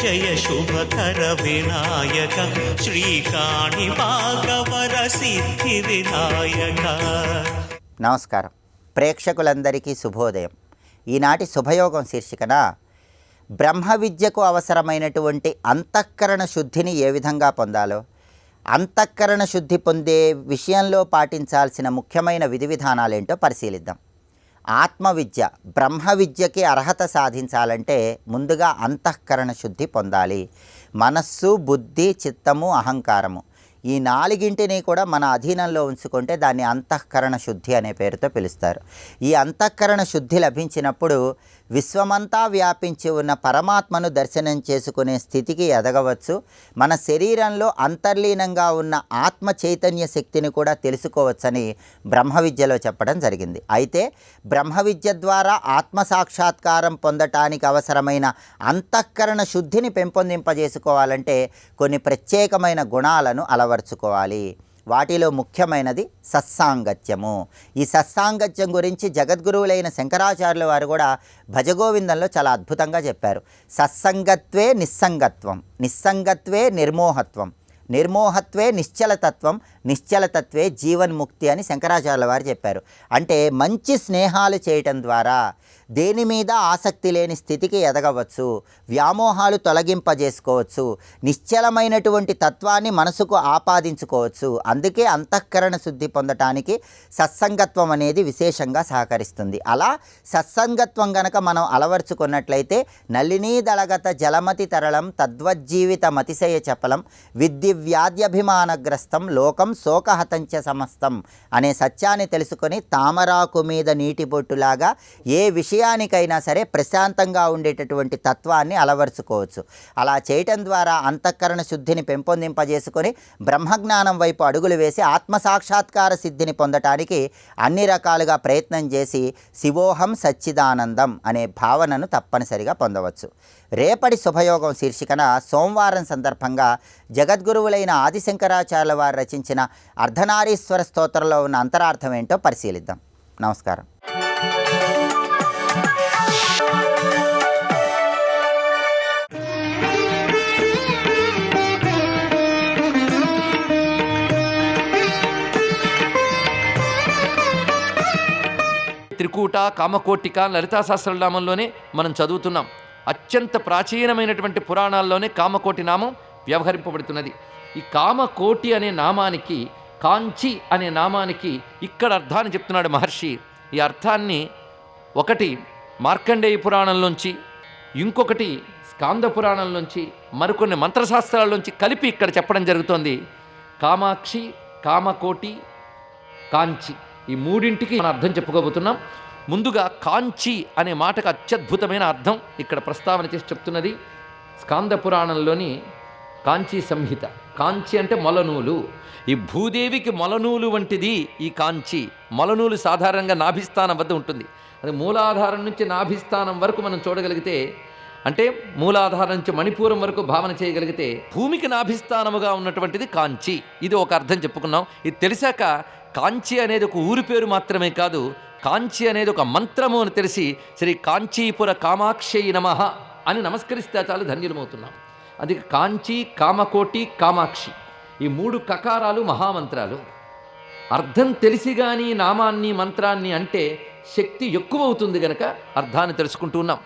జయ శుభకర వినాయక శ్రీకాణి భాగవర సిద్ధి వినాయక. నమస్కారం ప్రేక్షకులందరికీ శుభోదయం. ఈనాటి శుభయోగం శీర్షికన బ్రహ్మ విద్యకు అవసరమైనటువంటి అంతఃకరణ శుద్ధిని ఏ విధంగా పొందాలో, అంతఃకరణ శుద్ధి పొందే విషయంలో పాటించాల్సిన ముఖ్యమైన విధి విధానాలేంటో పరిశీలిద్దాం. ఆత్మవిద్య బ్రహ్మ విద్యకి అర్హత సాధించాలంటే ముందుగా అంతఃకరణ శుద్ధి పొందాలి. మనస్సు, బుద్ధి, చిత్తము, అహంకారము ఈ నాలుగింటిని కూడా మన అధీనంలో ఉంచుకుంటే దాన్ని అంతఃకరణ శుద్ధి అనే పేరుతో పిలుస్తారు. ఈ అంతఃకరణ శుద్ధి లభించినప్పుడు విశ్వమంతా వ్యాపించి ఉన్న పరమాత్మను దర్శనం చేసుకునే స్థితికి ఎదగవచ్చు. మన శరీరంలో అంతర్లీనంగా ఉన్న ఆత్మ చైతన్య శక్తిని కూడా తెలుసుకోవచ్చని బ్రహ్మ విద్యలో చెప్పడం జరిగింది. అయితే బ్రహ్మ విద్య ద్వారా ఆత్మ సాక్షాత్కారం పొందటానికి అవసరమైన అంతఃకరణ శుద్ధిని పెంపొందింపజేసుకోవాలంటే కొన్ని ప్రత్యేకమైన గుణాలను అలవర్చుకోవాలి. వాటిలో ముఖ్యమైనది సత్సాంగత్యము. ఈ సత్సాంగత్యం గురించి జగద్గురువులైన శంకరాచార్యుల వారు కూడా భజగోవిందంలో చాలా అద్భుతంగా చెప్పారు. సత్సంగత్వే నిస్సంగత్వం, నిస్సంగత్వే నిర్మోహత్వం, నిర్మోహత్వే నిశ్చలతత్వం, నిశ్చలతత్వే జీవన్ముక్తి అని శంకరాచార్యుల వారు చెప్పారు. అంటే మంచి స్నేహాలు చేయటం ద్వారా దేని మీద ఆసక్తి లేని స్థితికి ఎదగవచ్చు, వ్యామోహాలు తొలగింపజేసుకోవచ్చు, నిశ్చలమైనటువంటి తత్వాన్ని మనసుకు ఆపాదించుకోవచ్చు. అందుకే అంతఃకరణ శుద్ధి పొందటానికి సత్సంగత్వం అనేది విశేషంగా సహకరిస్తుంది. అలా సత్సంగత్వం గనక మనం అలవర్చుకున్నట్లయితే నళినీ దళగత జలమతి తరళం తద్వజ్జీవిత మతిశయ చపలం విద్దివ్యాధ్యభిమానగ్రస్తం లోకం శోకహతంచ సమస్తం అనే సత్యాన్ని తెలుసుకొని తామరాకు మీద నీటి బొట్టులాగా ఏ విషయానికైనా సరే ప్రశాంతంగా ఉండేటటువంటి తత్వాన్ని అలవర్చుకోవచ్చు. అలా చేయటం ద్వారా అంతఃకరణ శుద్ధిని పెంపొందింపజేసుకొని బ్రహ్మజ్ఞానం వైపు అడుగులు వేసి ఆత్మసాక్షాత్కార సిద్ధిని పొందటానికి అన్ని రకాలుగా ప్రయత్నం చేసి శివోహం సచ్చిదానందం అనే భావనను తప్పనిసరిగా పొందవచ్చు. రేపటి శుభయోగం శీర్షికన సోమవారం సందర్భంగా జగద్గురువులైన ఆదిశంకరాచార్యుల వారు రచించిన అర్ధనారీశ్వర స్తోత్రంలో ఉన్న అంతరార్థం ఏంటో పరిశీలిద్దాం. నమస్కారం. త్రికూట, కామకోటిక, లలితా సహస్రనామంలోనే మనం చదువుతున్నాం. అత్యంత ప్రాచీనమైనటువంటి పురాణాల్లోనే కామకోటి నామం వ్యవహరింపబడుతున్నది. ఈ కామకోటి అనే నామానికి, కాంచి అనే నామానికి ఇక్కడ అర్థాన్ని చెప్తున్నాడు మహర్షి. ఈ అర్థాన్ని ఒకటి మార్కండేయ పురాణంలోంచి, ఇంకొకటి స్కాంద పురాణంలోంచి, మరికొన్ని మంత్రశాస్త్రాల్లోంచి కలిపి ఇక్కడ చెప్పడం జరుగుతోంది. కామాక్షి, కామకోటి, కాంచి ఈ మూడింటికి మనం అర్థం చెప్పుకోబోతున్నాం. ముందుగా కాంచి అనే మాటకు అత్యద్భుతమైన అర్థం ఇక్కడ ప్రస్తావన చేసి చెప్తున్నది స్కాంద పురాణంలోని కాంచీ సంహిత. కాంచి అంటే మొలనూలు. ఈ భూదేవికి మొలనూలు వంటిది ఈ కాంచి. మొలనూలు సాధారణంగా నాభిస్థానం వద్ద ఉంటుంది. అది మూలాధారం నుంచి నాభిస్థానం వరకు మనం చూడగలిగితే, అంటే మూలాధారం నుంచి మణిపూరం వరకు భావన చేయగలిగితే భూమికి నాభిస్థానముగా ఉన్నటువంటిది కాంచి. ఇది ఒక అర్థం చెప్పుకున్నాం. ఇది తెలిసాక కాంచి అనేది ఒక ఊరి పేరు మాత్రమే కాదు, కాంచి అనేది ఒక మంత్రము అని తెలిసి శ్రీ కాంచీపుర కామాక్షి నమః అని నమస్కరిస్తే చాలు ధన్యులమవుతున్నాం. అది కాంచి, కామకోటి, కామాక్షి ఈ మూడు కకారాలు మహామంత్రాలు. అర్థం తెలిసి కానీ నామాన్ని మంత్రాన్ని అంటే శక్తి ఎక్కువ అవుతుంది గనక అర్థాన్ని తెలుసుకుంటూ ఉన్నాం.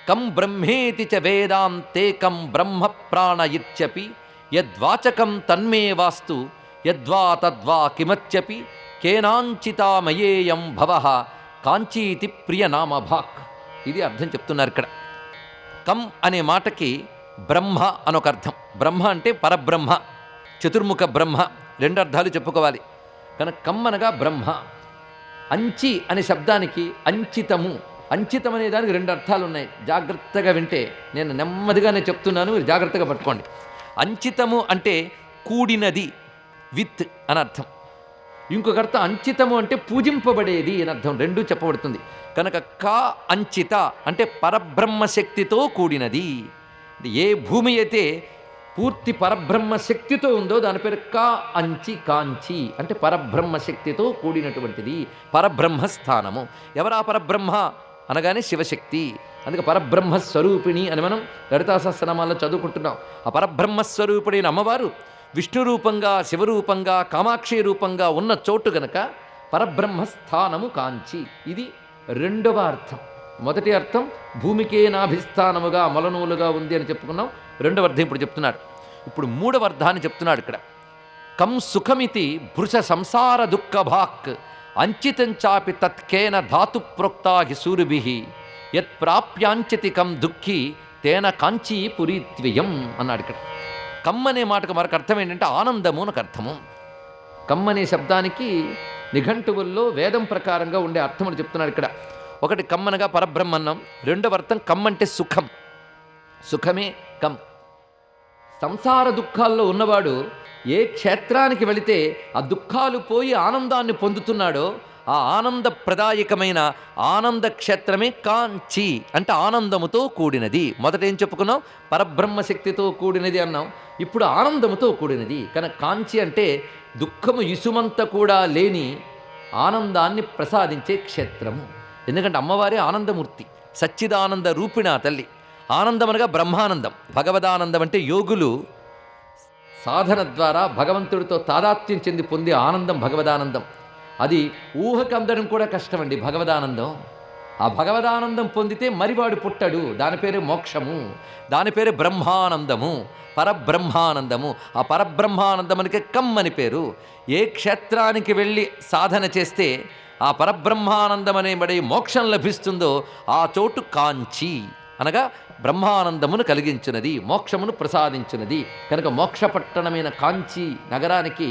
కం బ్రహ్మేతి చ వేదాంతే కం బ్రహ్మ ప్రాణ ఇత్యపి యద్వాచకం తన్మే వాస్తు యద్వా తద్వా కిమత్యపి కేనాంచితామయేయం భవః కాంచీతి ప్రియనామభాక్. ఇది అర్థం చెప్తున్నారు ఇక్కడ. కం అనే మాటకి బ్రహ్మ అనొక అర్థం. బ్రహ్మ అంటే పరబ్రహ్మ, చతుర్ముఖ బ్రహ్మ, రెండు అర్థాలు చెప్పుకోవాలి కనుక కం అనగా బ్రహ్మ. అంచి అనే శబ్దానికి అంచితము, అంచితం అనే దానికి రెండు అర్థాలు ఉన్నాయి. జాగ్రత్తగా వింటే, నేను నెమ్మదిగానే చెప్తున్నాను, మీరు జాగ్రత్తగా పట్టుకోండి. అంచితము అంటే కూడినది, విత్ అని అర్థం. ఇంకొక అర్థం అంచితము అంటే పూజింపబడేది అని అర్థం. రెండూ చెప్పబడుతుంది కనుక కా అంచిత అంటే పరబ్రహ్మశక్తితో కూడినది. ఏ భూమి అయితే పూర్తి పరబ్రహ్మశక్తితో ఉందో దాని పేరు కా అంచి, కాంచి అంటే పరబ్రహ్మశక్తితో కూడినటువంటిది, పరబ్రహ్మస్థానము. ఎవరా పరబ్రహ్మ అనగానే శివశక్తి. అందుకే పరబ్రహ్మస్వరూపిణి అని మనం లలితా సహస్రనామాల్లో చదువుకుంటున్నాం. ఆ పరబ్రహ్మస్వరూపిణి అమ్మవారు విష్ణు రూపంగా, శివరూపంగా, కామాక్షి రూపంగా ఉన్న చోటు గనక పరబ్రహ్మస్థానము కాంచి. ఇది రెండవ అర్థం. మొదటి అర్థం భూమికే నాభిస్థానముగా మలనూలుగా ఉంది అని చెప్పుకున్నాం. రెండవ అర్థం ఇప్పుడు చెప్తున్నాడు. ఇప్పుడు మూడవ అర్థాన్ని చెప్తున్నాడు ఇక్కడ. కం సుఖమితి భృశ సంసార దుఃఖభాక్ అంచితంచాపి తత్కేన ధాతు ప్రోక్తా హి సూరిభిః యత్ ప్రాప్యాంచతి కం దుఃఖి తేన కాంచీ పురీత్వయం అన్నాడు ఇక్కడ. కమ్ అనే మాటకు మరొక అర్థం ఏంటంటే ఆనందము అని అర్థము. కమ్ అనే శబ్దానికి నిఘంటువుల్లో వేదం ప్రకారంగా ఉండే అర్థం అని చెప్తున్నాడు ఇక్కడ. ఒకటి కమ్మనగా పరబ్రహ్మన్నం, రెండవ అర్థం కమ్ అంటే సుఖం. సుఖమే కమ్. సంసార దుఃఖాల్లో ఉన్నవాడు ఏ క్షేత్రానికి వెళితే ఆ దుఃఖాలు పోయి ఆనందాన్ని పొందుతున్నాడో ఆ ఆనందప్రదాయకమైన ఆనంద క్షేత్రమే కాంచి, అంటే ఆనందముతో కూడినది. మొదట ఏం చెప్పుకున్నాం? పరబ్రహ్మశక్తితో కూడినది అన్నాం. ఇప్పుడు ఆనందముతో కూడినది. కనుక కాంచి అంటే దుఃఖము ఇసుమంత కూడా లేని ఆనందాన్ని ప్రసాదించే క్షేత్రము. ఎందుకంటే అమ్మవారే ఆనందమూర్తి, సచ్చిదానంద రూపిణ తల్లి. ఆనందం అనగా బ్రహ్మానందం. భగవదానందం అంటే యోగులు సాధన ద్వారా భగవంతుడితో తాదాత్మ్యం చెంది పొందే ఆనందం భగవదానందం. అది ఊహకు అందడం కూడా కష్టమండి భగవదానందం. ఆ భగవదానందం పొందితే మరివాడు పుట్టడు. దాని పేరే మోక్షము, దాని పేరే బ్రహ్మానందము, పరబ్రహ్మానందము. ఆ పరబ్రహ్మానందమునికి కమ్ అని పేరు. ఏ క్షేత్రానికి వెళ్ళి సాధన చేస్తే ఆ పరబ్రహ్మానందం అనేబడి మోక్షం లభిస్తుందో ఆ చోటు కాంచి, అనగా బ్రహ్మానందమును కలిగించినది, మోక్షమును ప్రసాదించినది. కనుక మోక్షపట్టణమైన కాంచి నగరానికి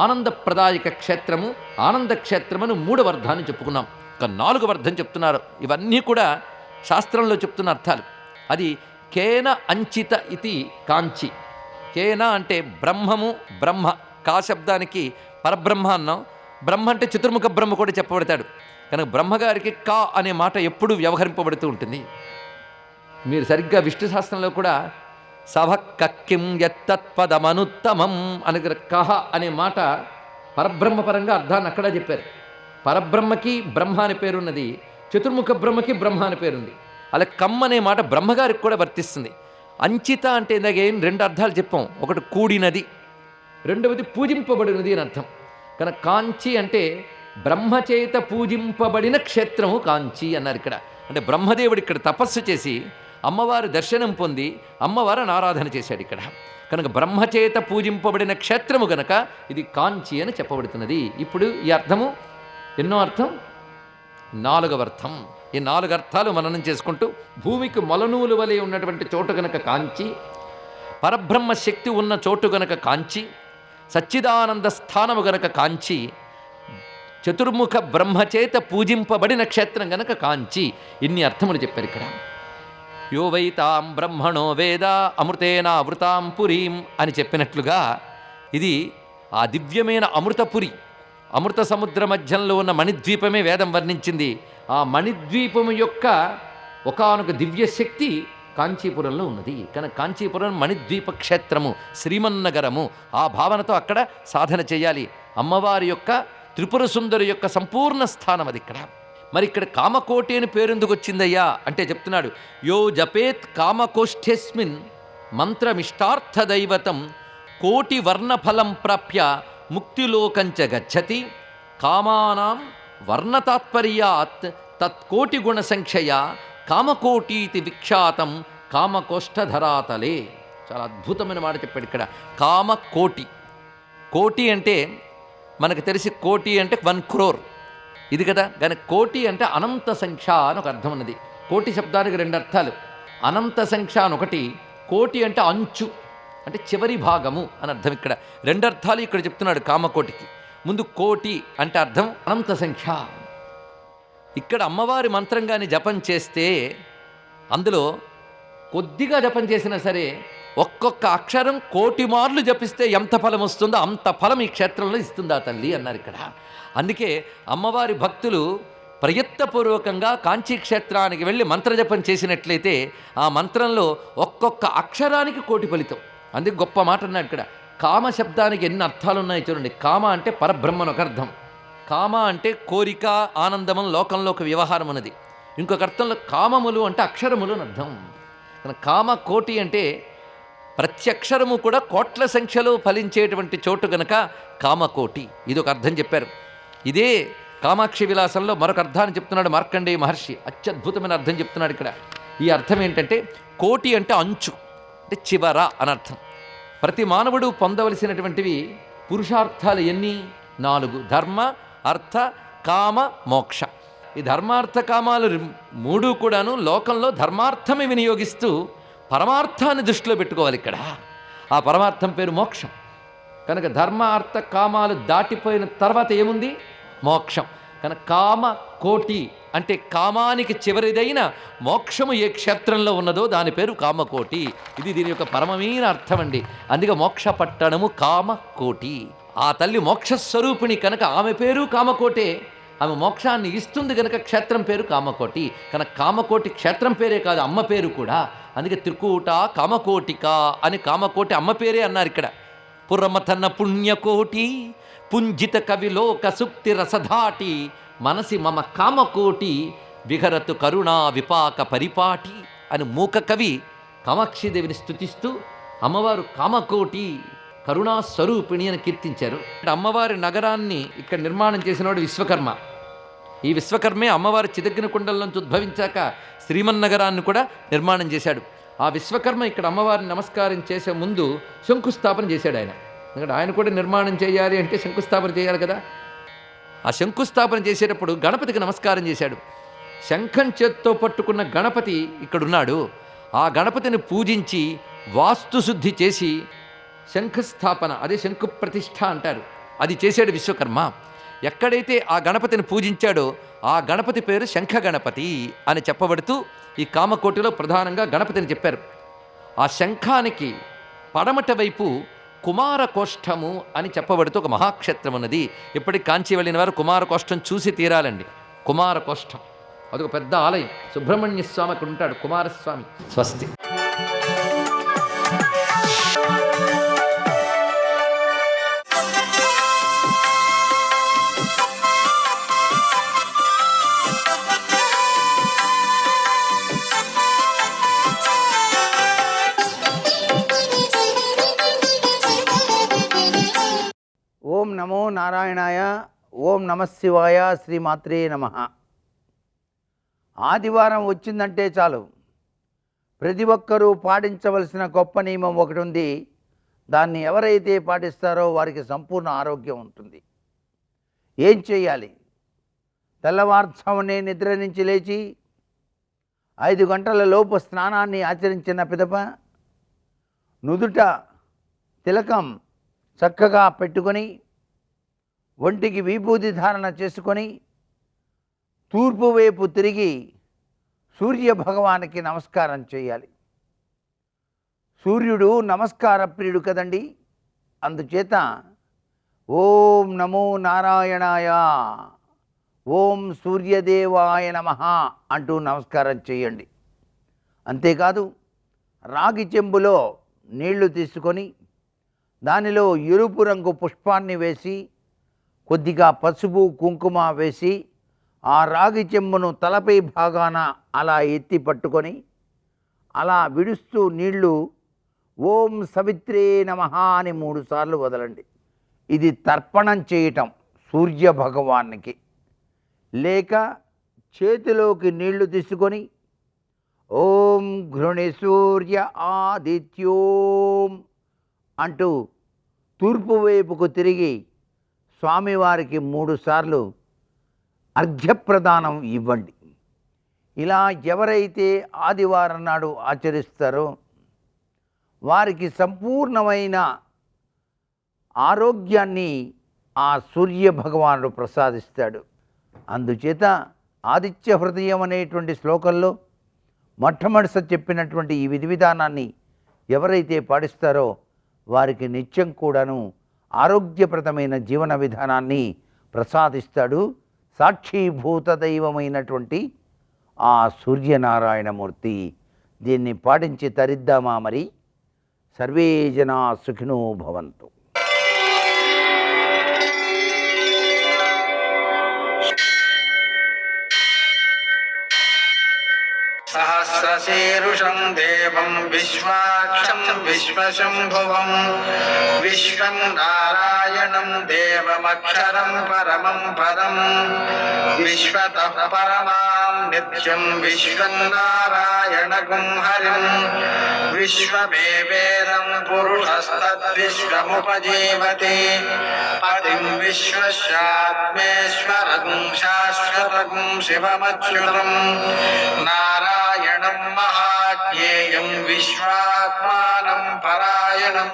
ఆనందప్రదాయక క్షేత్రము, ఆనంద క్షేత్రమును మూడవ అర్థాన్ని చెప్పుకున్నాం. ఒక నాలుగవ అర్థం చెప్తున్నారు. ఇవన్నీ కూడా శాస్త్రంలో చెప్తున్న అర్థాలు. అది కేన అంచిత ఇది కాంచి. కేన అంటే బ్రహ్మము, బ్రహ్మ. కా శబ్దానికి పరబ్రహ్మ అన్నాం. బ్రహ్మ అంటే చతుర్ముఖ బ్రహ్మ కూడా చెప్పబడతాడు. కనుక బ్రహ్మగారికి కా అనే మాట ఎప్పుడూ వ్యవహరింపబడుతూ ఉంటుంది. మీరు సరిగ్గా విష్ణు శాస్త్రంలో కూడా సభ కక్కిం యత్తత్పదమనుత్తమం అని కహ అనే మాట పరబ్రహ్మపరంగా అర్థాన్ని అక్కడ చెప్పారు. పరబ్రహ్మకి బ్రహ్మ అని పేరున్నది, చతుర్ముఖ బ్రహ్మకి బ్రహ్మ అని పేరుంది. అలా కమ్ అనే మాట బ్రహ్మగారికి కూడా వర్తిస్తుంది. అంచిత అంటే ఇందాక రెండు అర్థాలు చెప్పాం. ఒకటి కూడినది, రెండవది పూజింపబడినది అని అర్థం. కనుక కాంచి అంటే బ్రహ్మచేత పూజింపబడిన క్షేత్రము కాంచి అన్నారు ఇక్కడ. అంటే బ్రహ్మదేవుడు ఇక్కడ తపస్సు చేసి అమ్మవారు దర్శనం పొంది అమ్మవారిని ఆరాధన చేశాడు ఇక్కడ. కనుక బ్రహ్మచేత పూజింపబడిన క్షేత్రము గనక ఇది కాంచి అని చెప్పబడుతున్నది. ఇప్పుడు ఈ అర్థము ఎన్నో అర్థం? నాలుగవ అర్థం. ఈ నాలుగు అర్థాలు మననం చేసుకుంటూ భూమికి మొలనూలు వలె ఉన్నటువంటి చోటు గనక కాంచి, పరబ్రహ్మ శక్తి ఉన్న చోటు గనక కాంచి, సచ్చిదానంద స్థానము గనక కాంచి, చతుర్ముఖ బ్రహ్మచేత పూజింపబడిన క్షేత్రం గనక కాంచి. ఇన్ని అర్థములు చెప్పారు ఇక్కడ. యో వైతాం బ్రహ్మణో వేద అమృతేన అమృతాం పురీం అని చెప్పినట్లుగా ఇది ఆ దివ్యమైన అమృతపురి, అమృత సముద్ర మధ్యంలో ఉన్న మణిద్వీపమే వేదం వర్ణించింది. ఆ మణిద్వీపము యొక్క ఒకానొక దివ్యశక్తి కాంచీపురంలో ఉన్నది. కనుక కాంచీపురం మణిద్వీప క్షేత్రము, శ్రీమన్నగరము. ఆ భావనతో అక్కడ సాధన చేయాలి. అమ్మవారి యొక్క త్రిపుర సుందరి యొక్క సంపూర్ణ స్థానం అది ఇక్కడ. మరి ఇక్కడ కామకోటి అని పేరెందుకు వచ్చిందయ్యా అంటే చెప్తున్నాడు. యో జపేత్ కామకోష్ఠ్యస్మిన్ మంత్రమిష్టార్థదైవతం కోటి వర్ణఫలం ప్రాప్య ముక్తిలోకంచ గచ్చతి కామానాం వర్ణతాత్పర్యాత్ తత్కోటి గుణ సంఖ్యయా కామకోటీతి విఖ్యాతం కామకోష్ఠధరాతలే. చాలా అద్భుతమైన మాట చెప్పాడు ఇక్కడ. కామకోటి. కోటి అంటే మనకు తెలిసి కోటి అంటే 1 crore ఇది కదా. కానీ కోటి అంటే అనంత సంఖ్య అని ఒక అర్థం ఉన్నది. కోటి శబ్దానికి 2 అర్థాలు. అనంత సంఖ్య అని ఒకటి, కోటి అంటే అంచు అంటే చివరి భాగము అని అర్థం. ఇక్కడ 2 అర్థాలు ఇక్కడ చెప్తున్నాడు కామకోటికి. ముందు కోటి అంటే అర్థం అనంత సంఖ్య. ఇక్కడ అమ్మవారి మంత్రంగాని జపం చేస్తే అందులో కొద్దిగా జపం చేసినా సరే ఒక్కొక్క అక్షరం 1,000,000 మార్లు జపిస్తే ఎంత ఫలం వస్తుందో అంత ఫలం ఈ క్షేత్రంలో ఇస్తుందా తల్లి అన్నారు ఇక్కడ. అందుకే అమ్మవారి భక్తులు ప్రయత్నపూర్వకంగా కాంచీ క్షేత్రానికి వెళ్ళి మంత్రజపం చేసినట్లయితే ఆ మంత్రంలో ఒక్కొక్క అక్షరానికి 1,000,000 ఫలితం. అందుకే గొప్ప మాట అన్నాడు ఇక్కడ. కామ శబ్దానికి ఎన్ని అర్థాలు ఉన్నాయి చూడండి. కామ అంటే పరబ్రహ్మను ఒక అర్థం. కామ అంటే కోరిక, ఆనందం, లోకంలో ఒక వ్యవహారం ఉన్నది. ఇంకొక అర్థంలో కామములు అంటే అక్షరములు అని అర్థం. కామ కోటి అంటే ప్రతి అక్షరము కూడా కోట్ల సంఖ్యలో ఫలించేటువంటి చోటు గనక కామకోటి. ఇది ఒక అర్థం చెప్పారు. ఇదే కామాక్షి విలాసంలో మరొక అర్థాన్ని చెప్తున్నాడు మార్కండేయ మహర్షి. అత్యద్భుతమైన అర్థం చెప్తున్నాడు ఇక్కడ. ఈ అర్థం ఏంటంటే కోటి అంటే అంచు, అంటే చివర అని అర్థం. ప్రతి మానవుడు పొందవలసినటువంటివి పురుషార్థాలు ఎన్ని? 4: ధర్మ, అర్థ, కామ, మోక్ష. ఈ ధర్మార్థ కామాలు 3 కూడాను లోకంలో ధర్మార్థమే వినియోగిస్తూ పరమార్థాన్ని దృష్టిలో పెట్టుకోవాలి. ఇక్కడ ఆ పరమార్థం పేరు మోక్షం. కనుక ధర్మ, అర్థ, కామాలు దాటిపోయిన తర్వాత ఏముంది? మోక్షం. కనుక కామ కోటి అంటే కామానికి చివరిదైన మోక్షము ఏ క్షేత్రంలో ఉన్నదో దాని పేరు కామకోటి. ఇది దీని యొక్క పరమమైన అర్థం అండి. అందుకే మోక్ష పట్టణము కామకోటి. ఆ తల్లి మోక్షస్వరూపిణి కనుక ఆమె పేరు కామకోటే. ఆమె మోక్షాన్ని ఇస్తుంది కనుక క్షేత్రం పేరు కామకోటి. కనుక కామకోటి క్షేత్రం పేరే కాదు, అమ్మ పేరు కూడా. అందుకే త్రికూట కామకోటిక అని కామకోటి అమ్మ పేరే అన్నారు ఇక్కడ. పురమథన పుణ్యకోటి పుంజిత కవిలోక సుక్తి రసధాటి మనసి మమ కామకోటి విహరతు కరుణా విపాక పరిపాటి అని మూక కవి కామాక్షిదేవిని స్తుతిస్తూ అమ్మవారు కామకోటి కరుణాస్వరూపిణి అని కీర్తించారు. అమ్మవారి నగరాన్ని ఇక్కడ నిర్మాణం చేసినవాడు విశ్వకర్మ. ఈ విశ్వకర్మే అమ్మవారి చిదగ్గిన కుండల్లోంచి ఉద్భవించాక శ్రీమన్నగరాన్ని కూడా నిర్మాణం చేశాడు. ఆ విశ్వకర్మ ఇక్కడ అమ్మవారిని నమస్కారం చేసే ముందు శంకుస్థాపన చేశాడు ఆయన. ఎందుకంటే ఆయన కూడా నిర్మాణం చేయాలి అంటే శంకుస్థాపన చేయాలి కదా. ఆ శంకుస్థాపన చేసేటప్పుడు గణపతికి నమస్కారం చేశాడు. శంఖం చేత్తో పట్టుకున్న గణపతి ఇక్కడున్నాడు. ఆ గణపతిని పూజించి వాస్తుశుద్ధి చేసి శంఖస్థాపన, అదే శంకు ప్రతిష్ఠ అంటారు, అది చేశాడు విశ్వకర్మ. ఎక్కడైతే ఆ గణపతిని పూజించాడో ఆ గణపతి పేరు శంఖ గణపతి అని చెప్పబడుతూ ఈ కామకోటిలో ప్రధానంగా గణపతిని చెప్పారు. ఆ శంఖానికి పడమట వైపు కుమారకోష్టము అని చెప్పబడుతూ ఒక మహాక్షేత్రం ఉన్నది. ఇప్పటికి కాంచి వెళ్ళిన వారు కుమారకోష్టం చూసి తీరాలండి. కుమారకోష్టం అదొక పెద్ద ఆలయం. సుబ్రహ్మణ్య స్వామి అక్కడ ఉంటాడు, కుమారస్వామి. స్వస్తి. ఓం నమో నారాయణాయ. ఓం నమశివాయ. శ్రీమాత్రే నమః. ఆదివారం వచ్చిందంటే చాలు ప్రతి ఒక్కరూ పాటించవలసిన గొప్ప నియమం ఒకటి ఉంది. దాన్ని ఎవరైతే పాటిస్తారో వారికి సంపూర్ణ ఆరోగ్యం ఉంటుంది. ఏం చేయాలి? తెల్లవారుజామునే నిద్ర నుంచి లేచి 5 గంటల లోపు స్నానాన్ని ఆచరించిన పిదప నుదుట తిలకం చక్కగా పెట్టుకొని ఒంటికి విభూతి ధారణ చేసుకొని తూర్పు వైపు తిరిగి సూర్య భగవానికి నమస్కారం చేయాలి. సూర్యుడు నమస్కార ప్రియుడు కదండి. అందుచేత ఓం నమో నారాయణాయ, ఓం సూర్యదేవాయ నమః అంటూ నమస్కారం చేయండి. అంతేకాదు రాగి చెంబులో నీళ్లు తీసుకొని దానిలో ఎరుపు రంగు పుష్పాన్ని వేసి కొద్దిగా పసుపు కుంకుమ వేసి ఆ రాగి చెంబును తలపై భాగాన అలా ఎత్తి పట్టుకొని అలా విడుస్తూ నీళ్లు ఓం సవిత్రే నమః అని 3 సార్లు వదలండి. ఇది తర్పణం చేయటం సూర్య భగవానికి. లేక చేతిలోకి నీళ్లు తీసుకొని ఓం ఘృణి సూర్య ఆదిత్యోం అంటూ తూర్పు వైపుకు తిరిగి స్వామివారికి 3 సార్లు అర్ఘ్యప్రదానం ఇవ్వండి. ఇలా ఎవరైతే ఆదివారం నాడు ఆచరిస్తారో వారికి సంపూర్ణమైన ఆరోగ్యాన్ని ఆ సూర్య భగవానుడు ప్రసాదిస్తాడు. అందుచేత ఆదిత్య హృదయం అనేటువంటి శ్లోకంలో మొట్టమొదటి చెప్పినటువంటి ఈ విధి విధానాన్ని ఎవరైతే పాటిస్తారో వారికి నిత్యం కూడాను ఆరోగ్యప్రదమైన జీవన విధానాన్ని ప్రసాదిస్తాడు సాక్షీభూత దైవమైనటువంటి ఆ సూర్యనారాయణమూర్తి. దీన్ని పాటించి తరిద్దామా మరి? సర్వే జనా సుఖినో భవంతు. सहस्रशीरुषं देवं विश्वाक्षं विश्वशम्भुवं विश्वं नारायणं देवमक्षरं परमं पदं विश्वतः परमां नित्यं विश्वं नारायणगुं हरिं विश्वमेवेदं पुरुषस्तद्विश्वमुपजीवति पतिं विश्वस्यात्मेश्वरगुं शाश्वतगुं शिवमच्युतं नारायणं महाज्ञेयं विश्वात्मानं परायणम्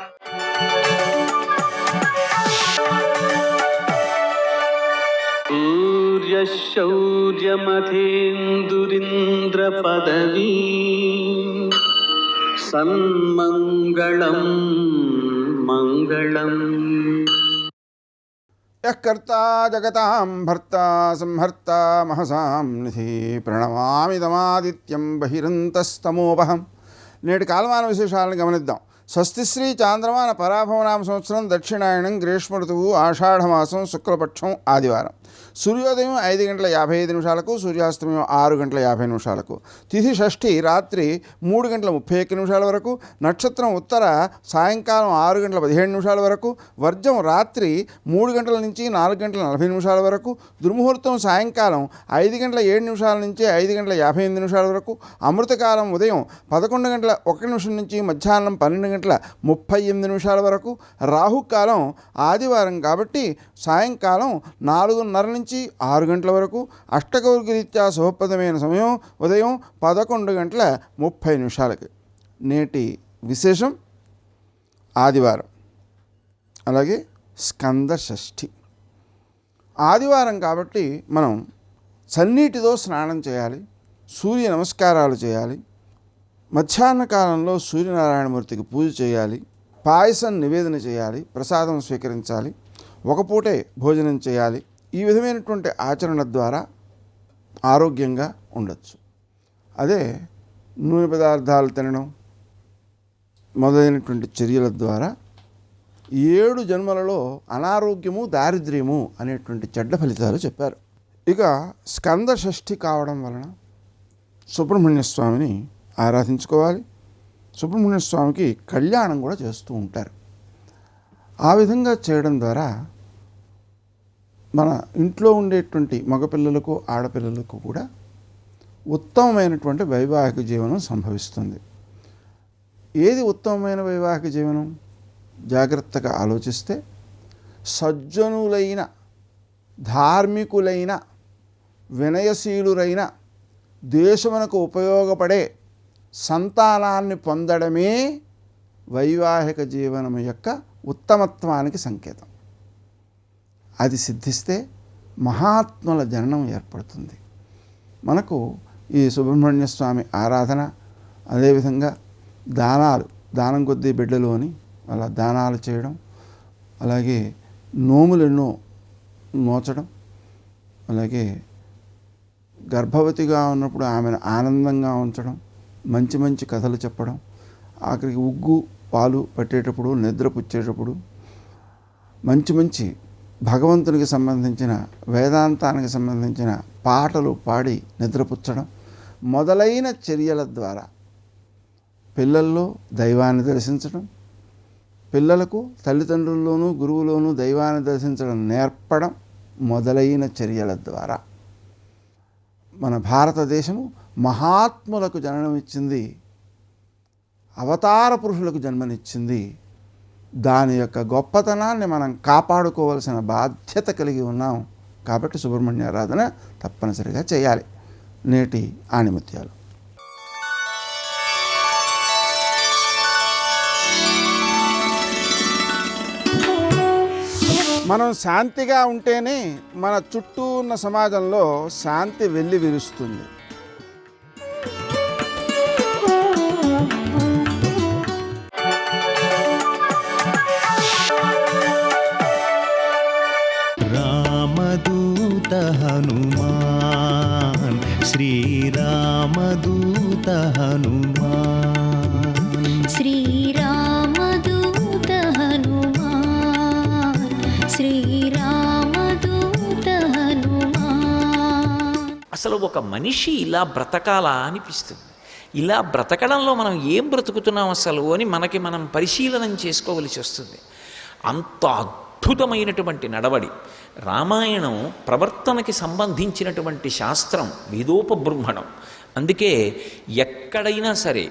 सूर्यशौर्यमथेन्दुरिन्द्रपदवी सन्मङ्गलं मङ्गलम् यः कर्ता जगतां भर्ता संहर्ता महसां निधि ప్రణమామి తమాదిత్యం బహిరంతస్తమోపహం. నేటి కాలమాన విశేషాలను గమనిద్దాం. స్వస్తిశ్రీ చాంద్రమాన పరాభవనామ సంవత్సరం దక్షిణాయనం గ్రీష్మ ఋతువు ఆషాఢమాసం శుక్లపక్షం ఆదివారం. సూర్యోదయం 5:55 సూర్యాస్తమయం 6:50. తిథి షష్ఠి రాత్రి 3:31 వరకు. నక్షత్రం ఉత్తర సాయంకాలం 6:17 వరకు. వర్జం రాత్రి 3 నుంచి 4:40 వరకు. దుర్ముహూర్తం సాయంకాలం 5:07 నుంచి 5:58 వరకు. అమృతకాలం ఉదయం 11:01 నుంచి మధ్యాహ్నం 12:38 వరకు. రాహుకాలం ఆదివారం కాబట్టి సాయంకాలం 4:30 నుంచి 6 గంటల వరకు. అష్టకౌర్గరీత్యా శుభప్రదమైన సమయం ఉదయం 11:30. నేటి విశేషం ఆదివారం, అలాగే స్కంద షష్ఠి. ఆదివారం కాబట్టి మనం చన్నీటితో స్నానం చేయాలి, సూర్య నమస్కారాలు చేయాలి, మధ్యాహ్న కాలంలో సూర్యనారాయణమూర్తికి పూజ చేయాలి, పాయసం నివేదన చేయాలి, ప్రసాదం స్వీకరించాలి, ఒక పూటే భోజనం చేయాలి. ఈ విధమైనటువంటి ఆచరణ ద్వారా ఆరోగ్యంగా ఉండొచ్చు. అదే నూనె పదార్థాలు తినడం మొదలైనటువంటి చర్యల ద్వారా 7 జన్మలలో అనారోగ్యము దారిద్ర్యము అనేటువంటి చెడ్డ ఫలితాలు చెప్పారు. ఇక స్కంద షష్ఠి కావడం వలన సుబ్రహ్మణ్య స్వామిని ఆరాధించుకోవాలి. సుబ్రహ్మణ్య స్వామికి కళ్యాణం కూడా చేస్తూ ఉంటారు. ఆ విధంగా చేయడం ద్వారా మన ఇంట్లో ఉండేటువంటి మగపిల్లలకు ఆడపిల్లలకు కూడా ఉత్తమమైనటువంటి వైవాహిక జీవనం సంభవిస్తుంది. ఏది ఉత్తమమైన వైవాహిక జీవనం? జాగ్రత్తగా ఆలోచిస్తే సజ్జనులైన, ధార్మికులైన, వినయశీలురైన, దేశమునకు ఉపయోగపడే సంతానాన్ని పొందడమే వైవాహిక జీవనం యొక్క ఉత్తమత్వానికి సంకేతం. అది సిద్ధిస్తే మహాత్ముల జననం ఏర్పడుతుంది. మనకు ఈ సుబ్రహ్మణ్య స్వామి ఆరాధన, అదేవిధంగా దానం కొద్దీ బిడ్డలు అని అలా దానాలు చేయడం, అలాగే నోములెన్నో నోచడం, అలాగే గర్భవతిగా ఉన్నప్పుడు ఆమెను ఆనందంగా ఉంచడం, మంచి మంచి కథలు చెప్పడం, ఆఖరికి ఉగ్గు పాలు పట్టేటప్పుడు, నిద్ర పుచ్చేటప్పుడు మంచి మంచి భగవంతునికి సంబంధించిన, వేదాంతానికి సంబంధించిన పాటలు పాడి నిద్రపుచ్చడం మొదలైన చర్యల ద్వారా పిల్లల్లో దైవాన్ని దర్శించడం, పిల్లలకు తల్లిదండ్రుల్లోనూ గురువులోనూ దైవాన్ని దర్శించడం నేర్పడం మొదలైన చర్యల ద్వారా మన భారతదేశము మహాత్ములకు జన్మనిచ్చింది, అవతార పురుషులకు జన్మనిచ్చింది. దాని యొక్క గొప్పతనాన్ని మనం కాపాడుకోవాల్సిన బాధ్యత కలిగి ఉన్నాం. కాబట్టి సుబ్రహ్మణ్య ఆరాధన తప్పనిసరిగా చేయాలి. నేటి ఆణిముత్యాలు. మనం శాంతిగా ఉంటేనే మన చుట్టూ ఉన్న సమాజంలో శాంతి వెల్లి విరుస్తుంది. రామదూత హనుమాన్, శ్రీరామదూత హనుమాన్, శ్రీరామదూత హనుమాన్, శ్రీరామదూత హనుమాన్. అసలు ఒక మనిషి ఇలా బ్రతకాలా అనిపిస్తుంది. ఇలా బ్రతకడంలో మనం ఏం బ్రతుకుతున్నాం అసలు అని మనకి మనం పరిశీలనం చేసుకోవలసి వస్తుంది. అంత అద్భుతమైనటువంటి నడవడి. రామాయణం ప్రవర్తనకి సంబంధించినటువంటి శాస్త్రం, వేదోపబృంహణం. అందుకే ఎక్కడైనా సరే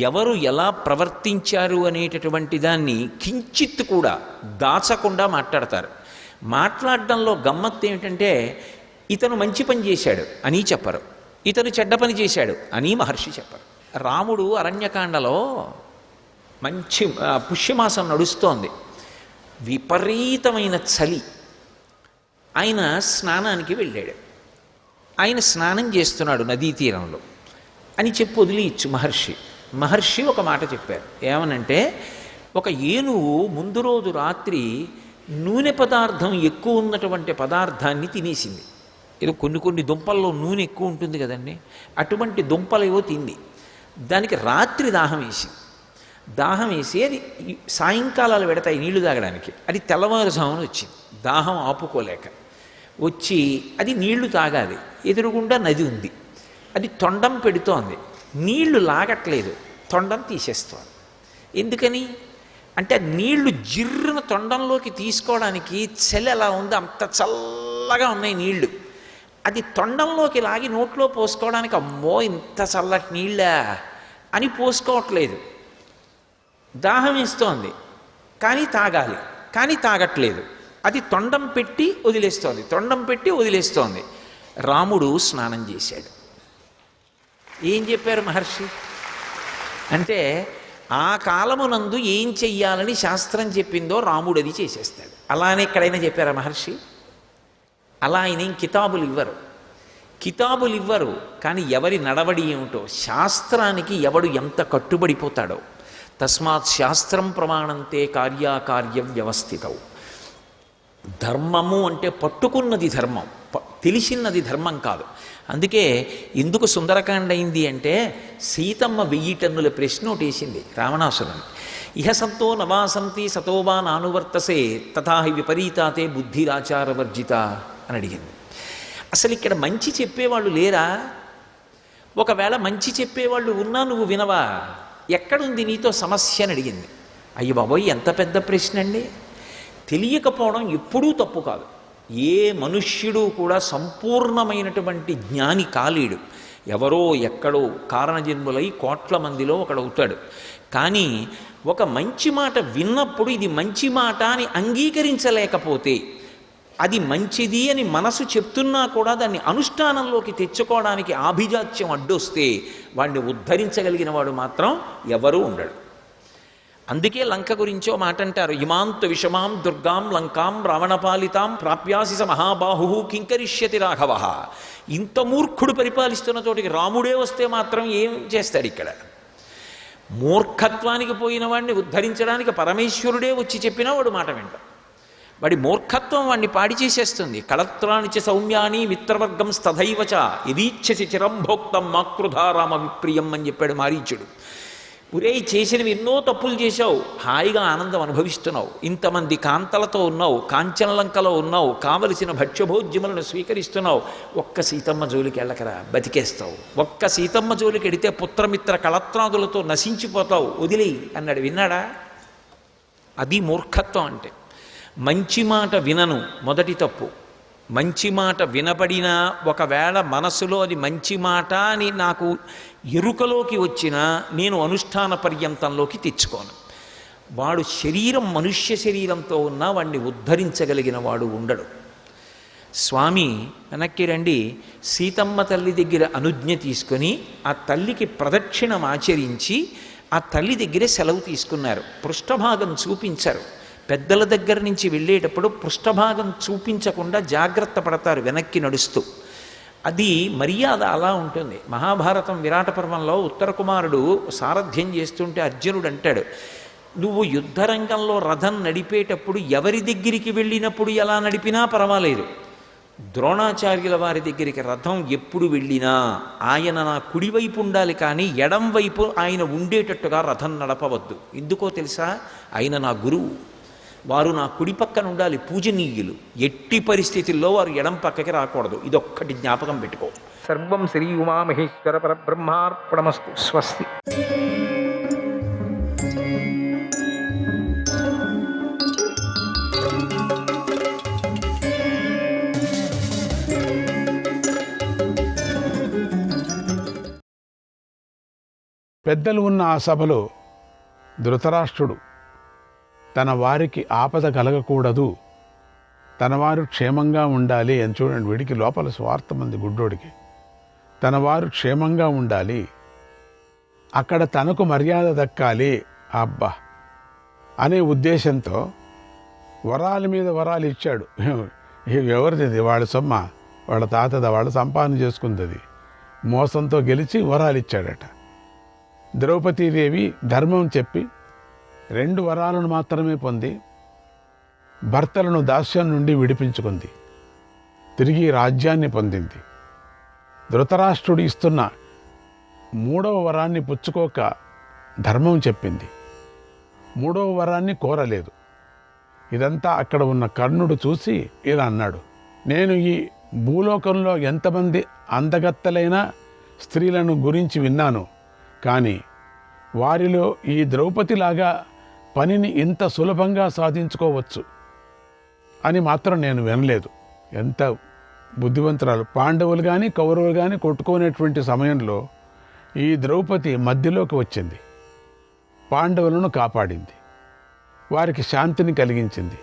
ఎవరు ఎలా ప్రవర్తించారు అనేటటువంటి దాన్ని కించిత్ కూడా దాచకుండా మాట్లాడతారు. మాట్లాడడంలో గమ్మత్తు ఏమిటంటే ఇతను మంచి పని చేశాడు అని చెప్పరు, ఇతను చెడ్డ పని చేశాడు అని మహర్షి చెప్పరు. రాముడు అరణ్యకాండలో మంచి పుష్యమాసం నడుస్తోంది, విపరీతమైన చలి. ఆయన స్నానానికి వెళ్ళాడు. ఆయన స్నానం చేస్తున్నాడు నదీ తీరంలో అని చెప్పి వదిలియచ్చు మహర్షి. మహర్షి ఒక మాట చెప్పారు, ఏమనంటే ఒక ఏనుగు ముందు రోజు రాత్రి నూనె పదార్థం ఎక్కువ ఉన్నటువంటి పదార్థాన్ని తినేసింది. ఏదో కొన్ని దుంపల్లో నూనె ఎక్కువ ఉంటుంది కదండి, అటువంటి దుంపలేవో తింది. దానికి రాత్రి దాహం వేసి అది సాయంకాలాలు పెడతాయి నీళ్లు తాగడానికి. అది తెల్లవారుజామున వచ్చింది, దాహం ఆపుకోలేక వచ్చి అది నీళ్లు తాగాలి. ఎదురుగుండా నది ఉంది, అది తొండం పెడుతోంది, నీళ్లు లాగట్లేదు, తొండం తీసేస్తోంది. ఎందుకని అంటే నీళ్లు జిర్రున తొండంలోకి తీసుకోవడానికి చలి ఎలా ఉంది, అంత చల్లగా ఉన్నాయి నీళ్లు. అది తొండంలోకి లాగి నోట్లో పోసుకోవడానికి అమ్మో ఇంత చల్లటి నీళ్ళా అని పోసుకోవట్లేదు. దాహం వేస్తోంది కానీ తాగాలి, కానీ తాగట్లేదు. అది తొండం పెట్టి వదిలేస్తోంది. రాముడు స్నానం చేశాడు. ఏం చెప్పారు మహర్షి అంటే ఆ కాలమునందు ఏం చెయ్యాలని శాస్త్రం చెప్పిందో రాముడు అది చేసేస్తాడు. అలానే ఎక్కడైనా చెప్పారా మహర్షి? అలా ఆయన ఏం కితాబులు ఇవ్వరు. కానీ ఎవరి నడవడి ఏమిటో, శాస్త్రానికి ఎవడు ఎంత కట్టుబడిపోతాడో. తస్మాత్ శాస్త్రం ప్రమాణంతే కార్యాకార్య వ్యవస్థితవు. ధర్మము అంటే పట్టుకున్నది ధర్మం, తెలిసినది ధర్మం కాదు. అందుకే ఎందుకు సుందరకాండ అయింది అంటే సీతమ్మ 1000 టన్నుల ప్రశ్న ఒకటేసింది రావణాసురుని. ఇహ సంతో నవాసంతి సతోవా నానువర్తసే తథాహి విపరీతాతే బుద్ధిరాచారవర్జిత అని అడిగింది. అసలు ఇక్కడ మంచి చెప్పేవాళ్ళు లేరా? ఒకవేళ మంచి చెప్పేవాళ్ళు ఉన్నా నువ్వు వినవా? ఎక్కడుంది నీతో సమస్య అని అడిగింది. అయ్య బాబోయ్, ఎంత పెద్ద ప్రశ్న అండి. తెలియకపోవడం ఎప్పుడూ తప్పు కాదు. ఏ మనుష్యుడు కూడా సంపూర్ణమైనటువంటి జ్ఞాని కాలేడు. ఎవరో ఎక్కడో కారణజన్ములై కోట్ల మందిలో ఒకడవుతాడు. కానీ ఒక మంచి మాట విన్నప్పుడు ఇది మంచి మాట అని అంగీకరించలేకపోతే, అది మంచిది అని మనసు చెప్తున్నా కూడా దాన్ని అనుష్ఠానంలోకి తెచ్చుకోవడానికి ఆభిజాత్యం అడ్డొస్తే వాడిని ఉద్ధరించగలిగిన వాడు మాత్రం ఎవరూ ఉండడు. అందుకే లంక గురించో మాట అంటారు, ఇమాంతు విషమాం దుర్గాం లంకాం రావణపాలితాం ప్రాప్యాసి స మహాబాహు కింకరిష్యతి రాఘవ. ఇంత మూర్ఖుడు పరిపాలిస్తున్న చోటికి రాముడే వస్తే మాత్రం ఏం చేస్తాడు? ఇక్కడ మూర్ఖత్వానికి పోయిన వాడిని ఉద్ధరించడానికి పరమేశ్వరుడే వచ్చి చెప్పినా వాడు మాట వింట. వాడి మూర్ఖత్వం వాడిని పాడి చేసేస్తుంది. కళత్రానిచ సౌమ్యాని మిత్రవర్గం స్తథైవచ యదీచ్ఛసి చిరంభోక్తం మాకృధారామ విప్రియం అని చెప్పాడు మారీచుడు. ఒరే, చేసినవి ఎన్నో తప్పులు చేశావు, హాయిగా ఆనందం అనుభవిస్తున్నావు, ఇంతమంది కాంతలతో ఉన్నావు, కాంచనలంకలో ఉన్నావు, కావలసిన భక్ష్యభోజ్యములను స్వీకరిస్తున్నావు, ఒక్క సీతమ్మ జోలికి వెళ్ళకరా, బతికేస్తావు. ఒక్క సీతమ్మ జోలికి ఎడితే పుత్రమిత్ర కళత్రాదులతో నశించిపోతావు, వదిలి అన్నాడు. విన్నాడా? అది మూర్ఖత్వం అంటే. మంచి మాట వినను మొదటి తప్పు. మంచి మాట వినబడినా ఒకవేళ మనసులో అది మంచి మాట అని నాకు ఎరుకలోకి వచ్చినా నేను అనుష్ఠాన పర్యంతంలోకి తెచ్చుకోను. వాడు శరీరం మనుష్య శరీరంతో ఉన్నా వాడిని ఉద్ధరించగలిగిన వాడు ఉండడు. స్వామి వెనక్కి రండి, సీతమ్మ తల్లి దగ్గర అనుజ్ఞ తీసుకొని ఆ తల్లికి ప్రదక్షిణం ఆచరించి ఆ తల్లి దగ్గరే సెలవు తీసుకున్నారు. పృష్ఠభాగం చూపించారు. పెద్దల దగ్గర నుంచి వెళ్ళేటప్పుడు పృష్ఠభాగం చూపించకుండా జాగ్రత్త పడతారు వెనక్కి నడుస్తూ. అది మర్యాద అలా ఉంటుంది. మహాభారతం విరాట పర్వంలో ఉత్తర కుమారుడు సారథ్యం చేస్తుంటే అర్జునుడు అంటాడు, నువ్వు యుద్ధరంగంలో రథం నడిపేటప్పుడు ఎవరి దగ్గరికి వెళ్ళినప్పుడు ఎలా నడిపినా పర్వాలేదు, ద్రోణాచార్యుల వారి దగ్గరికి రథం ఎప్పుడు వెళ్ళినా ఆయన నా కుడివైపు ఉండాలి కానీ ఎడం వైపు ఆయన ఉండేటట్టుగా రథం నడపవద్దు. ఎందుకో తెలుసా? ఆయన నా గురువు, వారు నా కుడి పక్కన ఉండాలి, పూజనీయులు. ఎట్టి పరిస్థితుల్లో వారు ఎడం పక్కకి రాకూడదు. ఇదొక్కటి జ్ఞాపకం పెట్టుకో. సర్వం శ్రీ ఉమామహేశ్వర పరబ్రహ్మార్పణమస్తు. స్వస్తి. పెద్దలు ఉన్న ఆ సభలో ధృతరాష్ట్రుడు తన వారికి ఆపద కలగకూడదు, తన వారు క్షేమంగా ఉండాలి అని చూడండి. వీడికి లోపల స్వార్థం ఉంది గుడ్డోడికి. తన వారు క్షేమంగా ఉండాలి, అక్కడ తనకు మర్యాద దక్కాలి అబ్బా అనే ఉద్దేశంతో వరాల మీద వరాలు ఇచ్చాడు. ఎవరిది? వాళ్ళ సొమ్మ, వాళ్ళ తాతద, వాళ్ళ సంపాదన చేసుకుంది. మోసంతో గెలిచి వరాలు ఇచ్చాడట. ద్రౌపదీదేవి ధర్మం చెప్పి 2 వరాలను మాత్రమే పొంది భర్తలను దాస్యం నుండి విడిపించుకుంది, తిరిగి రాజ్యాన్ని పొందింది. ధృతరాష్ట్రుడు ఇస్తున్న 3వ వరాన్ని పుచ్చుకోక ధర్మం చెప్పింది, 3వ వరాన్ని కోరలేదు. ఇదంతా అక్కడ ఉన్న కర్ణుడు చూసి ఇలా అన్నాడు, నేను ఈ భూలోకంలో ఎంతమంది అందగత్తలైన స్త్రీలను గురించి విన్నాను, కానీ వారిలో ఈ ద్రౌపదిలాగా పనిని ఇంత సులభంగా సాధించుకోవచ్చు అని మాత్రం నేను వినలేదు. ఎంత బుద్ధివంతురాలు! పాండవులు కానీ కౌరవులు కానీ కొట్టుకునేటువంటి సమయంలో ఈ ద్రౌపది మధ్యలోకి వచ్చింది, పాండవులను కాపాడింది, వారికి శాంతిని కలిగించింది.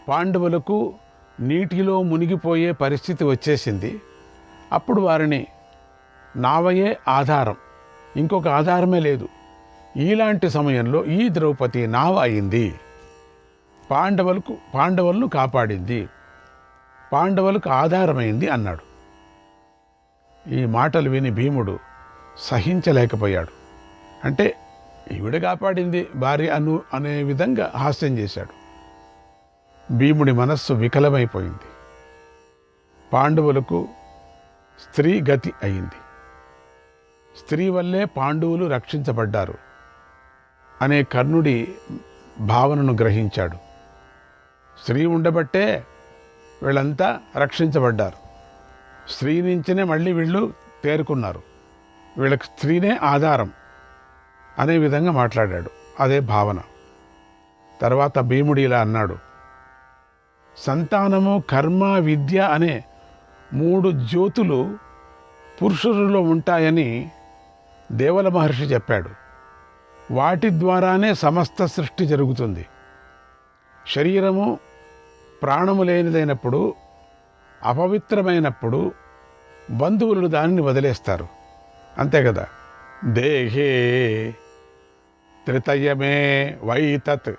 పాండవులకు నీటిలో మునిగిపోయే పరిస్థితి వచ్చేసింది. అప్పుడు వారిని నావయే ఆధారం, ఇంకొక ఆధారమే లేదు. ఇలాంటి సమయంలో ఈ ద్రౌపది నావ అయింది, పాండవులను కాపాడింది, పాండవులకు ఆధారమైంది అన్నాడు. ఈ మాటలు విని భీముడు సహించలేకపోయాడు. అంటే ఈవిడ కాపాడింది భార్య అనే విధంగా హాస్యం చేశాడు. భీముడి మనస్సు వికలమైపోయింది. పాండవులకు స్త్రీ గతి అయింది, స్త్రీ వల్లే పాండవులు రక్షించబడ్డారు అనే కర్ణుడి భావనను గ్రహించాడు. స్త్రీ ఉండబట్టే వీళ్ళంతా రక్షించబడ్డారు, స్త్రీ నుంచినే మళ్ళీ వీళ్ళు తేరుకున్నారు, వీళ్ళకి స్త్రీనే ఆధారం అనే విధంగా మాట్లాడాడు. అదే భావన. తర్వాత భీముడు ఇలా అన్నాడు, సంతానము, కర్మ, విద్య అనే 3 జ్యోతులు పురుషులలో ఉంటాయని దేవల మహర్షి చెప్పాడు. వాటి ద్వారానే సమస్త సృష్టి జరుగుతుంది. శరీరము ప్రాణము లేనిదైనప్పుడు, అపవిత్రమైనప్పుడు బంధువులు దానిని వదిలేస్తారు, అంతే కదా. దేహే త్రితయమే వైతత్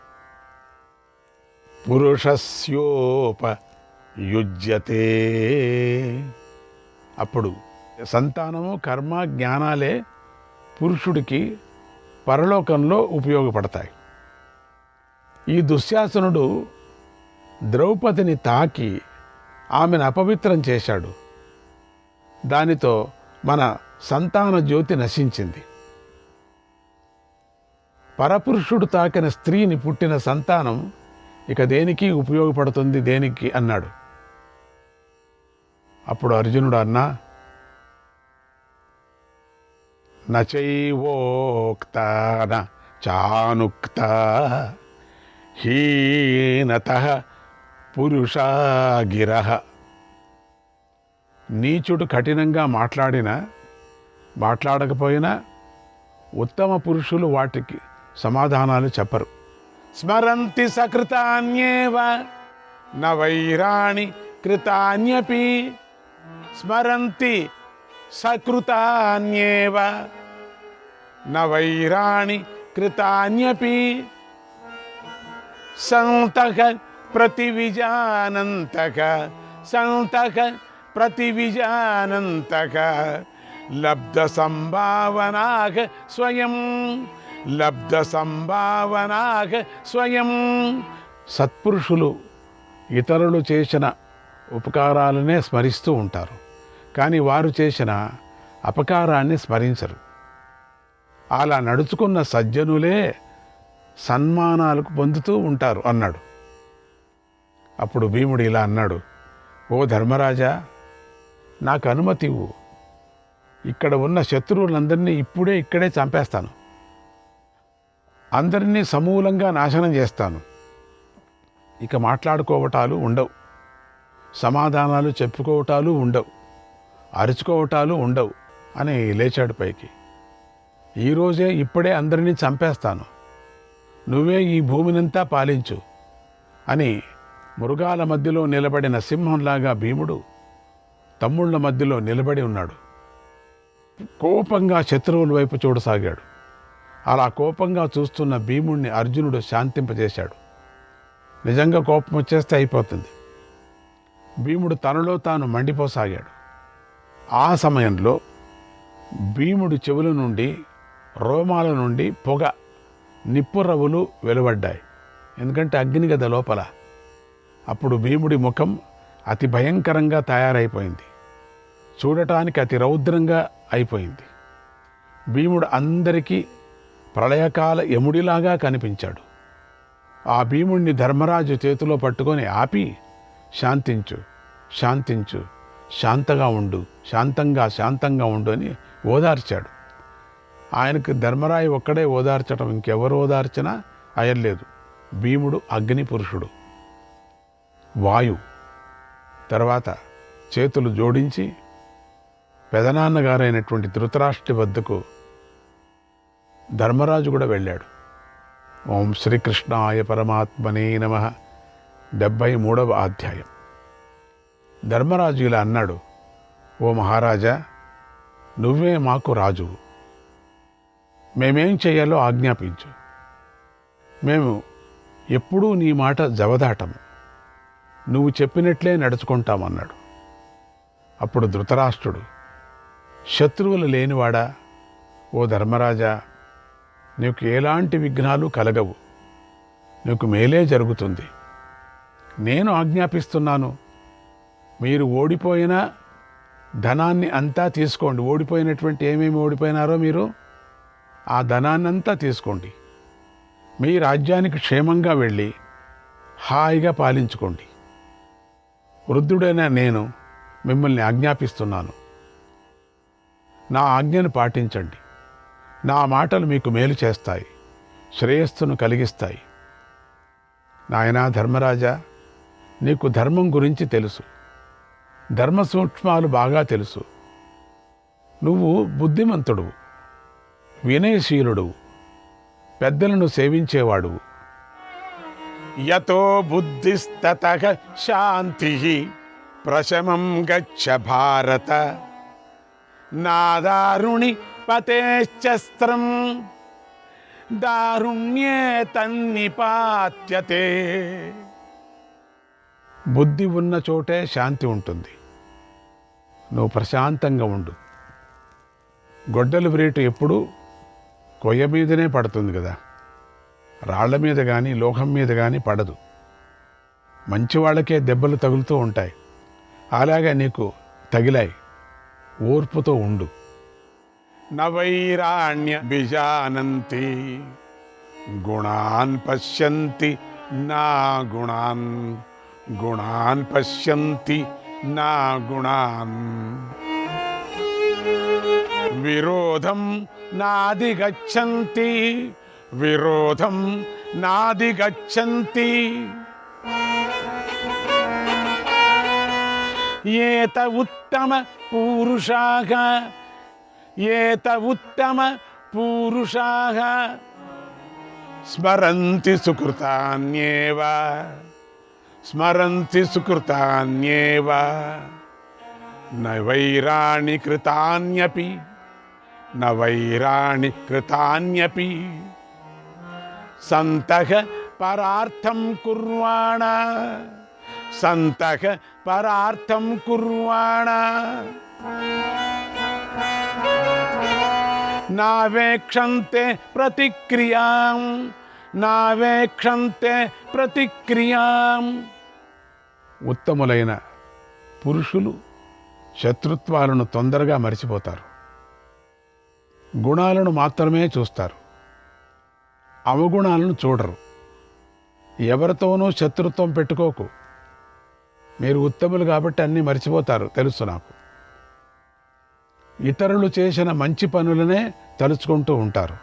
పురుషస్యోపయుజ్యతే. అప్పుడు సంతానము, కర్మ, జ్ఞానాలే పురుషుడికి పరలోకంలో ఉపయోగపడతాయి. ఈ దుశ్శాసనుడు ద్రౌపదిని తాకి ఆమెను అపవిత్రం చేశాడు. దానితో మన సంతాన జ్యోతి నశించింది. పరపురుషుడు తాకిన స్త్రీని పుట్టిన సంతానం ఇక దేనికి ఉపయోగపడుతుంది, దేనికి అన్నాడు. అప్పుడు అర్జునుడు అన్నా, నచైవోక్త చానుక్త హీనతః పురుషా గిరః. నీచుడు కఠినంగా మాట్లాడకపోయినా ఉత్తమ పురుషులు వాటికి సమాధానాలు చెప్పరు. స్మరంతి సకృతాన్యేవ న వైరాణి కృతాన్యపి. స్మరంతి సకృతాన్యేవ న వైరాణి కృతాన్యపి. సంతః ప్రతివిజానంతః సంతః ప్రతివిజానంతః లబ్ధ సంభావనాః స్వయం లబ్ధ సంభావనాః స్వయం. సత్పురుషులు ఇతరులు చేసిన ఉపకారాలనే స్మరిస్తూ ఉంటారు, కానీ వారు చేసిన అపకారాన్ని స్మరించరు. అలా నడుచుకున్న సజ్జనులే సన్మానాలకు పొందుతూ ఉంటారు అన్నాడు. అప్పుడు భీముడు ఇలా అన్నాడు, ఓ ధర్మరాజా, నాకు అనుమతి ఇవ్వు. ఇక్కడ ఉన్న శత్రువులందరినీ ఇక్కడే చంపేస్తాను. అందరినీ సమూలంగా నాశనం చేస్తాను. ఇక మాట్లాడుకోవటాలు ఉండవు, సమాధానాలు చెప్పుకోవటాలు ఉండవు, అరుచుకోవటాలు ఉండవు అని లేచాడు పైకి. ఈరోజే ఇప్పుడే అందరినీ చంపేస్తాను, నువ్వే ఈ భూమినంతా పాలించు అని మృగాల మధ్యలో నిలబడిన సింహంలాగా భీముడు తమ్ముళ్ల మధ్యలో నిలబడి ఉన్నాడు. కోపంగా శత్రువుల వైపు చూడసాగాడు. అలా కోపంగా చూస్తున్న భీముడిని అర్జునుడు శాంతింపజేశాడు. నిజంగా కోపం వచ్చేస్తే అయిపోతుంది. భీముడు తనలో తాను మండిపోసాగాడు. ఆ సమయంలో భీముడి చెవుల నుండి, రోమాల నుండి పొగ, నిప్పురవ్వులు వెలువడ్డాయి. ఎందుకంటే అగ్ని గద లోపల. అప్పుడు భీముడి ముఖం అతి భయంకరంగా తయారైపోయింది. చూడటానికి అతి రౌద్రంగా అయిపోయింది. భీముడు అందరికీ ప్రళయకాల యముడిలాగా కనిపించాడు. ఆ భీముడిని ధర్మరాజు చేతిలో పట్టుకొని ఆపి, శాంతించు, శాంతించు, శాంతంగా ఉండు అని ఓదార్చాడు. ఆయనకు ధర్మరాజు ఒక్కడే ఓదార్చడం, ఇంకెవరు ఓదార్చినా అయ్యలేదు. భీముడు అగ్ని పురుషుడు, వాయు. తర్వాత చేతులు జోడించి పెదనాన్నగారైనటువంటి ధృతరాష్ట్రుడి వద్దకు ధర్మరాజు కూడా వెళ్ళాడు. ఓం శ్రీకృష్ణాయ పరమాత్మనే నమః. 73వ అధ్యాయం. ధర్మరాజు ఇలా అన్నాడు, ఓ మహారాజా, నువ్వే మాకు రాజువు. మేమేం చేయాలో ఆజ్ఞాపించు. మేము ఎప్పుడూ నీ మాట జవదాటము. నువ్వు చెప్పినట్లే నడుచుకుంటామన్నాడు. అప్పుడు ధృతరాష్ట్రుడు, శత్రువులు లేనివాడా, ఓ ధర్మరాజా, నీకు ఎలాంటి విఘ్నాలు కలగవు, నీకు మేలే జరుగుతుంది. నేను ఆజ్ఞాపిస్తున్నాను, మీరు ఓడిపోయినా ధనాన్ని అంతా తీసుకోండి. ఓడిపోయినటువంటి ఏమేమి ఓడిపోయినారో మీరు ఆ ధనాన్నంతా తీసుకోండి. మీ రాజ్యానికి క్షేమంగా వెళ్ళి హాయిగా పాలించుకోండి. వృద్ధుడైన నేను మిమ్మల్ని ఆజ్ఞాపిస్తున్నాను. నా ఆజ్ఞను పాటించండి. నా మాటలు మీకు మేలు చేస్తాయి, శ్రేయస్సును కలిగిస్తాయి. నాయనా ధర్మరాజా, నీకు ధర్మం గురించి తెలుసు, ధర్మ సూక్ష్మాలు బాగా తెలుసు. నువ్వు బుద్ధిమంతుడువు, వినయశీలుడువు, పెద్దలను సేవించేవాడువు. యతో బుద్ధిస్తతః శాంతిః ప్రశమం గచ్చ భారత, నాదారుణి పతేశ్చస్త్రం దారుణ్యే తన్నిపాత్యతే. బుద్ధి ఉన్న చోటే శాంతి ఉంటుంది. నువ్వు ప్రశాంతంగా ఉండు. గొడ్డలి వ్రేటు ఎప్పుడూ కొయ్య మీదనే పడుతుంది కదా, రాళ్ల మీద కానీ లోహం మీద కానీ పడదు. మంచి వాళ్ళకే దెబ్బలు తగులుతూ ఉంటాయి. అలాగే నీకు తగిలాయి. ఓర్పుతో ఉండు. నవైరాణ్య బిజానంతి గుణాన్ పశ్యంతి నా గుణాన్, గుణాన్ పశ్యంతి నా గుణాన్. విరోధం నాదిగచ్చంతి, విరోధం నాదిగచ్చంతి. ఏత ఉత్తమ పూరుషాః, ఏత ఉత్తమ పూరుషాః స్మరంతి సుకృతాన్యేవ, స్మరంతి సుకృతాన్యేవ. నైవైరాణి కృతాన్యపి, నైవైరాణి కృతాన్యపి. సంతః పరార్థం కుర్వాణ, సంతః పరార్థం కుర్వాణ. నావేక్షంతే ప్రతిక్రియాం, నావేక్షంతే ప్రతిక్రియాం. ఉత్తములైన పురుషులు శత్రుత్వాలను తొందరగా మరిచిపోతారు. గుణాలను మాత్రమే చూస్తారు. అవగుణాలను చూడరు. ఎవరితోనూ శత్రుత్వం పెట్టుకోకు. మీరు ఉత్తములు కాబట్టి అన్నీ మర్చిపోతారు, తెలుసు నాకు. ఇతరులు చేసిన మంచి పనులనే తలుచుకుంటూ ఉంటారు.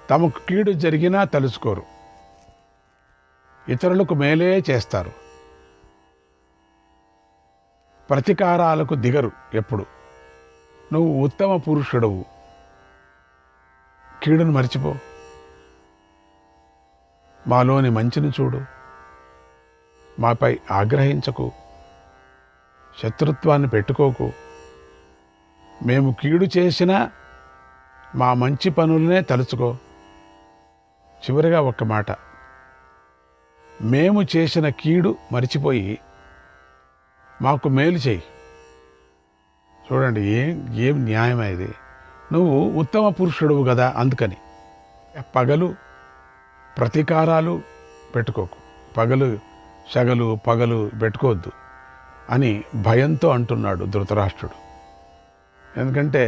తమకు కీడు జరిగినా తలుచుకోరు. ఇతరులకు మేలే చేస్తారు. ప్రతీకారాలకు దిగరు ఎప్పుడు. నువ్వు ఉత్తమ పురుషుడవు. కీడును మర్చిపో. మాలోని మంచిని చూడు. మాపై ఆగ్రహించకు. శత్రుత్వాన్ని పెట్టుకోకు. మేము కీడు చేసినా మా మంచి పనులనే తలుచుకో. చివరిగా ఒక్క మాట, మేము చేసిన కీడు మరిచిపోయి మాకు మేలు చేయి. చూడండి, ఏం న్యాయం ఇది. నువ్వు ఉత్తమ పురుషుడువు కదా, అందుకని పగలు ప్రతీకారాలు పెట్టుకోకు. పగలు పెట్టుకోవద్దు అని భయంతో అంటున్నాడు ధృతరాష్ట్రుడు. ఎందుకంటే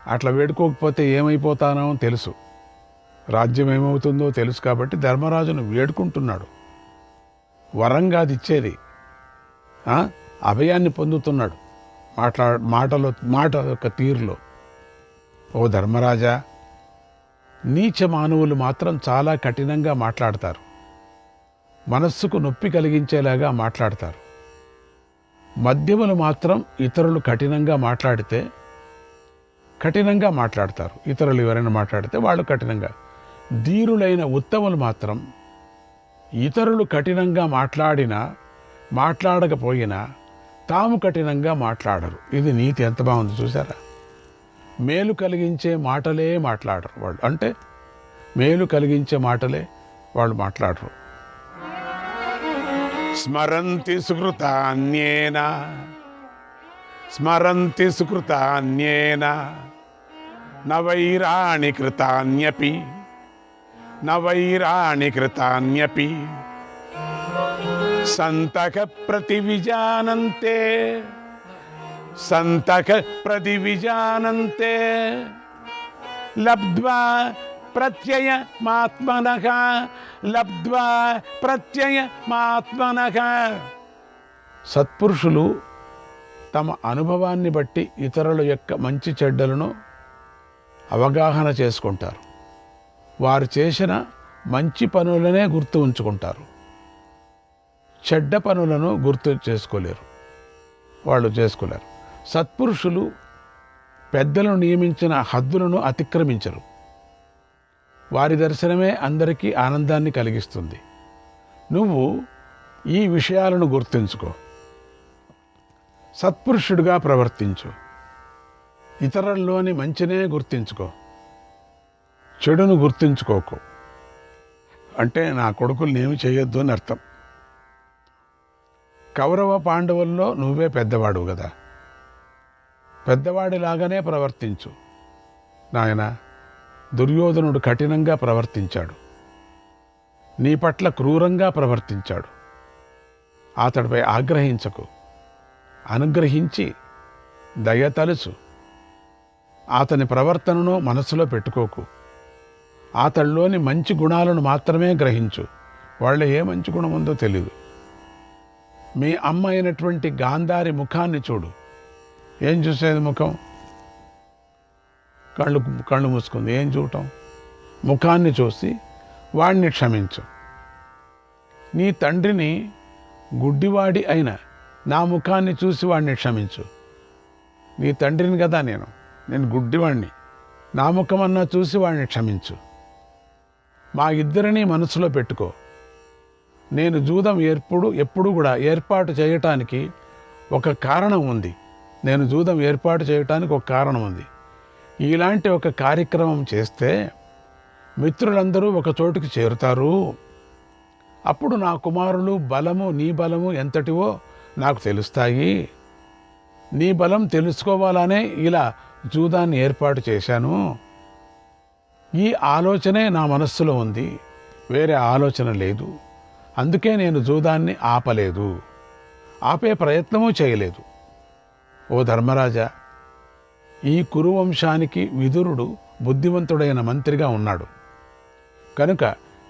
అట్లా వేడుకోకపోతే ఏమైపోతానో తెలుసు, రాజ్యం ఏమవుతుందో తెలుసు. కాబట్టి ధర్మరాజును వేడుకుంటున్నాడు. వరంగా అది ఇచ్చేది, అభయాన్ని పొందుతున్నాడు మాట యొక్క తీరులో. ఓ ధర్మరాజా, నీచ మానవులు మాత్రం చాలా కఠినంగా మాట్లాడతారు. మనస్సుకు నొప్పి కలిగించేలాగా మాట్లాడతారు. మధ్యములు మాత్రం ఇతరులు కఠినంగా మాట్లాడితే కఠినంగా మాట్లాడతారు. ఇతరులు ఎవరైనా మాట్లాడితే వాళ్ళు కఠినంగా. ధీరులైన ఉత్తములు మాత్రం ఇతరులు కఠినంగా మాట్లాడినా మాట్లాడకపోయినా తాము కఠినంగా మాట్లాడరు. ఇది నీతి ఎంత బాగుంది చూసారా. మేలు కలిగించే మాటలే మాట్లాడరు వాళ్ళు. అంటే మేలు కలిగించే మాటలే వాళ్ళు మాట్లాడరు. స్మరంతి సుకృతాన్యేన నవైరాణి కృతాన్యపి సంతక ప్రతివిజానంతే లబ్ధ్వా ప్రత్యయమాత్మనః. సత్పురుషులు తమ అనుభవాన్ని బట్టి ఇతరుల యొక్క మంచి చెడ్డలను అవగాహన చేసుకుంటారు. వారు చేసిన మంచి పనులనే గుర్తు ఉంచుకుంటారు. చెడ్డ పనులను గుర్తు చేసుకోలేరు, వాళ్ళు చేసుకోలేరు. సత్పురుషులు పెద్దలను నియమించిన హద్దులను అతిక్రమించరు. వారి దర్శనమే అందరికీ ఆనందాన్ని కలిగిస్తుంది. నువ్వు ఈ విషయాలను గుర్తుంచుకో. సత్పురుషుడిగా ప్రవర్తించు. ఇతరుల్లోని మంచినే గుర్తించుకో, చెడును గుర్తించుకోకు. అంటే నా కొడుకుల్ని ఏమి చేయొద్దు అని అర్థం. కౌరవ పాండవుల్లో నువ్వే పెద్దవాడు కదా, పెద్దవాడిలాగానే ప్రవర్తించు. నాయన, దుర్యోధనుడు కఠినంగా ప్రవర్తించాడు, నీ పట్ల క్రూరంగా ప్రవర్తించాడు. అతడిపై ఆగ్రహించకు, అనుగ్రహించి దయతలుచు. అతని ప్రవర్తనను మనసులో పెట్టుకోకు. అతడిలోని మంచి గుణాలను మాత్రమే గ్రహించు. వాళ్ళ ఏ మంచి గుణం ఉందో తెలీదు. మీ అమ్మ అయినటువంటి గాంధారి ముఖాన్ని చూడు. ఏం చూసేది ముఖం? కళ్ళు మూసుకుంది. ఏం చూడటం? ముఖాన్ని చూసి వాడిని క్షమించు. నీ తండ్రిని గుడ్డివాడి అయిన నా ముఖాన్ని చూసి వాడిని క్షమించు. నీ తండ్రిని కదా నేను గుడ్డివాడిని, నా ముఖమన్నా చూసి వాడిని క్షమించు. మా ఇద్దరినీ మనసులో పెట్టుకో. నేను జూదం ఎప్పుడు కూడా ఏర్పాటు చేయటానికి ఒక కారణం ఉంది. నేను జూదం ఏర్పాటు చేయటానికి ఒక కారణం ఉంది. ఇలాంటి ఒక కార్యక్రమం చేస్తే మిత్రులందరూ ఒక చోటుకి చేరుతారు. అప్పుడు నా కుమారులు బలము, నీ బలము ఎంతటివో నాకు తెలుస్తాయి. నీ బలం తెలుసుకోవాలనే ఇలా జూదాన్ని ఏర్పాటు చేశాను. ఈ ఆలోచనే నా మనస్సులో ఉంది, వేరే ఆలోచన లేదు. అందుకే నేను జూదాన్ని ఆపలేదు, ఆపే ప్రయత్నమూ చేయలేదు. ఓ ధర్మరాజా, ఈ కురువంశానికి విదురుడు బుద్ధివంతుడైన మంత్రిగా ఉన్నాడు. కనుక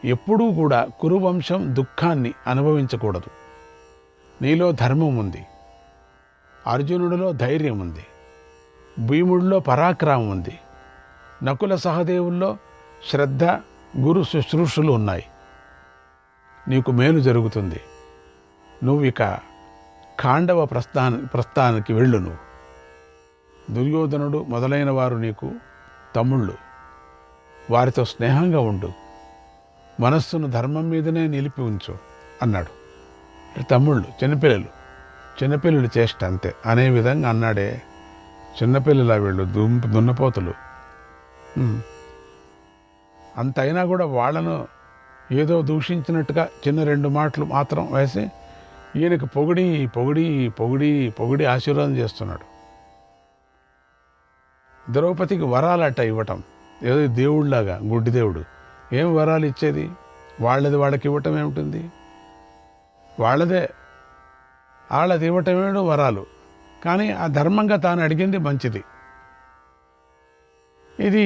ఎప్పుడూ కూడా కురువంశం దుఃఖాన్ని అనుభవించకూడదు. నీలో ధర్మం ఉంది, అర్జునుడిలో ధైర్యం ఉంది, భీముడిలో పరాక్రమం ఉంది, నకుల సహదేవుల్లో శ్రద్ధ, గురు శుశ్రూషలు ఉన్నాయి. నీకు మేలు జరుగుతుంది. నువ్వు ఇక ఖాండవ ప్రస్థానానికి వెళ్ళు. నువ్వు దుర్యోధనుడు మొదలైన వారు నీకు తమ్ముళ్ళు. వారితో స్నేహంగా ఉండు, మనస్సును ధర్మం మీదనే నిలిపి ఉంచు అన్నాడు. తమ్ముళ్ళు చిన్నపిల్లలు చేష్ట అంతే అనే విధంగా అన్నాడే. చిన్నపిల్లల వీళ్ళు దున్నపోతులు. అంతైనా కూడా వాళ్ళను ఏదో దూషించినట్టుగా చిన్న 2 మాటలు మాత్రం వేసి ఈయనకు పొగిడి పొగిడి పొగిడి పొగిడి ఆశీర్వాదం చేస్తున్నాడు. ద్రౌపదికి వరాలట ఇవ్వటం, ఏదో దేవుళ్ళలాగా, గుడ్డి దేవుడు. ఏం వరాలు ఇచ్చేది? వాళ్ళకి ఇవ్వటం ఏమిటి? వాళ్ళది ఇవ్వటమేడు వరాలు. కానీ ఆ ధర్మంగా తాను అడిగింది మంచిది. ఇది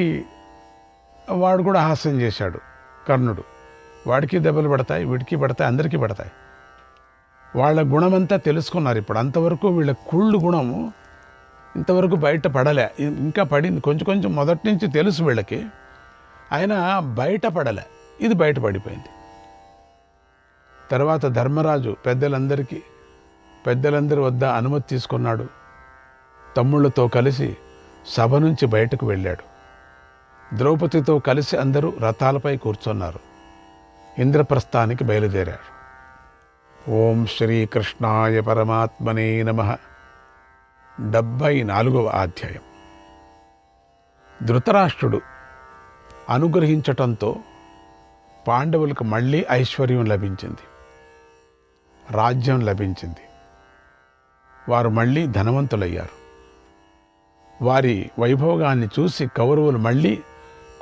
వాడు కూడా హాస్యం చేశాడు కర్ణుడు. వాడికి దెబ్బలు పడతాయి, వీడికి పడతాయి, అందరికీ పడతాయి. వాళ్ళ గుణమంతా తెలుసుకున్నారు ఇప్పుడు. అంతవరకు వీళ్ళ కుళ్ళు గుణము ఇంతవరకు బయట పడలే. ఇంకా పడింది కొంచెం కొంచెం, మొదటి నుంచి తెలుసు వీళ్ళకి, అయినా బయట పడలే. ఇది బయటపడిపోయింది. తర్వాత ధర్మరాజు పెద్దలందరి వద్ద అనుమతి తీసుకున్నాడు. తమ్ముళ్ళతో కలిసి సభ నుంచి బయటకు వెళ్ళాడు. ద్రౌపదితో కలిసి అందరూ రథాలపై కూర్చున్నారు. ఇంద్రప్రస్థానికి బయలుదేరారు. ఓం శ్రీకృష్ణాయ పరమాత్మనే నమః. 74వ అధ్యాయం. ధృతరాష్ట్రుడు అనుగ్రహించటంతో పాండవులకు మళ్ళీ ఐశ్వర్యం లభించింది, రాజ్యం లభించింది. వారు మళ్ళీ ధనవంతులయ్యారు. వారి వైభోగాన్ని చూసి కౌరవులు మళ్ళీ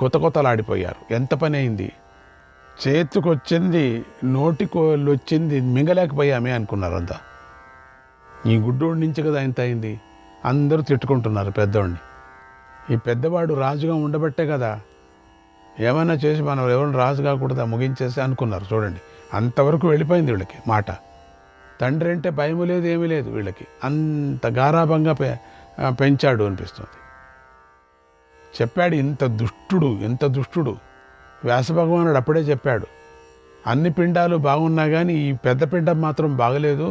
కొతలాడిపోయారు. ఎంత పని అయింది, చేతికొచ్చింది, నోటికోళ్ళు వచ్చింది, మింగలేకపోయామే అనుకున్నారు అంతా. ఈ గుడ్డోడి నుంచి కదా ఇంత అయింది. అందరూ తిట్టుకుంటున్నారు పెద్దోడిని. ఈ పెద్దవాడు రాజుగా ఉండబట్టే కదా, ఏమైనా చేసి మనం ఎవరిని రాజు కాకూడదా, ముగించేసి అనుకున్నారు. చూడండి, అంతవరకు వెళ్ళిపోయింది వీళ్ళకి మాట. తండ్రి అంటే భయము లేదు, ఏమీ లేదు వీళ్ళకి. అంత గారాభంగా పెంచాడు అనిపిస్తుంది. చెప్పాడు, ఎంత దుష్టుడు వ్యాసభగవానుడు అప్పుడే చెప్పాడు. అన్ని పిండాలు బాగున్నా కానీ ఈ పెద్ద పిండం మాత్రం బాగలేదు,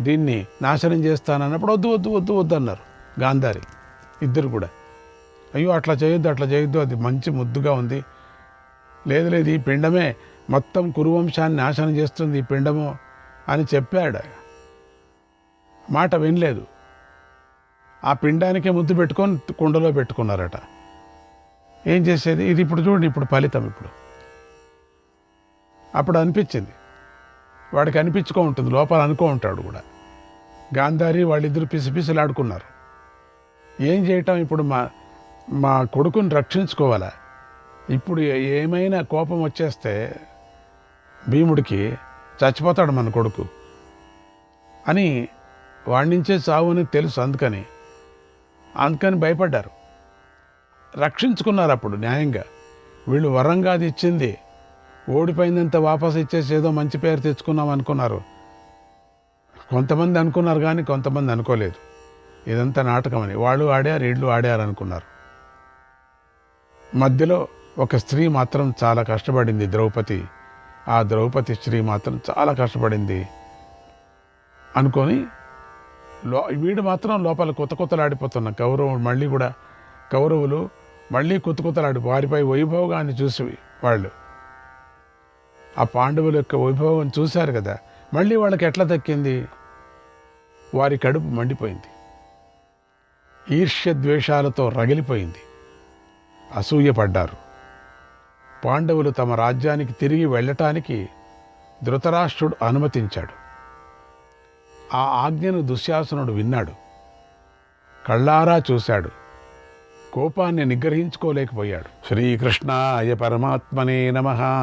దీన్ని నాశనం చేస్తానన్నప్పుడు వద్దు వద్దు వద్దు వద్దు అన్నారు గాంధారి. ఇద్దరు కూడా అయ్యో అట్లా చేయొద్దు, అది మంచి ముద్దుగా ఉంది, లేదు ఈ పిండమే మొత్తం కురువంశాన్ని నాశనం చేస్తుంది ఈ పిండము అని చెప్పాడు. మాట వినలేదు. ఆ పిండానికే ముద్దు పెట్టుకొని కుండలో పెట్టుకున్నారట. ఏం చేసేది? ఇది ఇప్పుడు చూడండి, ఇప్పుడు ఫలితం. అప్పుడు అనిపించింది వాడికి, అనిపించుకో ఉంటుంది లోపల, అనుకో ఉంటాడు కూడా. గాంధారి వాళ్ళిద్దరూ పిసిపిసిలాడుకున్నారు. ఏం చేయటం ఇప్పుడు? మా కొడుకుని రక్షించుకోవాలా? ఇప్పుడు ఏమైనా కోపం వచ్చేస్తే భీముడికి చచ్చిపోతాడు మన కొడుకు అని, వాడి నుంచే చావు అని తెలుసు. అందుకని భయపడ్డారు. రక్షించుకున్నారు అప్పుడు న్యాయంగా. వీళ్ళు వరంగా అది ఇచ్చింది, ఓడిపోయిందంత వాపసు ఇచ్చేసి ఏదో మంచి పేరు తెచ్చుకున్నాం అనుకున్నారు. కొంతమంది అనుకున్నారు కానీ కొంతమంది అనుకోలేదు. ఇదంతా నాటకమని. వాళ్ళు ఆడారు, వీళ్ళు ఆడారు అనుకున్నారు. మధ్యలో ఒక స్త్రీ మాత్రం చాలా కష్టపడింది, ద్రౌపది. ఆ ద్రౌపది స్త్రీ మాత్రం చాలా కష్టపడింది అనుకొని వీడు మాత్రం లోపల కొత్తలాడిపోతున్న కౌరవులు మళ్ళీ కొత్తలాడి వారిపై వైభోగాన్ని చూసి వాళ్ళు ఆ పాండవుల యొక్క వైభవం చూశారు కదా, మళ్ళీ వాళ్ళకి ఎట్లా దక్కింది? వారి కడుపు మండిపోయింది, ఈర్ష్య ద్వేషాలతో రగిలిపోయింది, అసూయపడ్డారు. పాండవులు తమ రాజ్యానికి తిరిగి వెళ్ళటానికి ధృతరాష్ట్రుడు అనుమతించాడు. ఆ ఆజ్ఞను దుశ్శాసనుడు విన్నాడు, కళ్ళారా చూశాడు, కోపాన్ని నిగ్రహించుకోలేకపోయాడు. శ్రీకృష్ణాయ పరమాత్మనే నమః.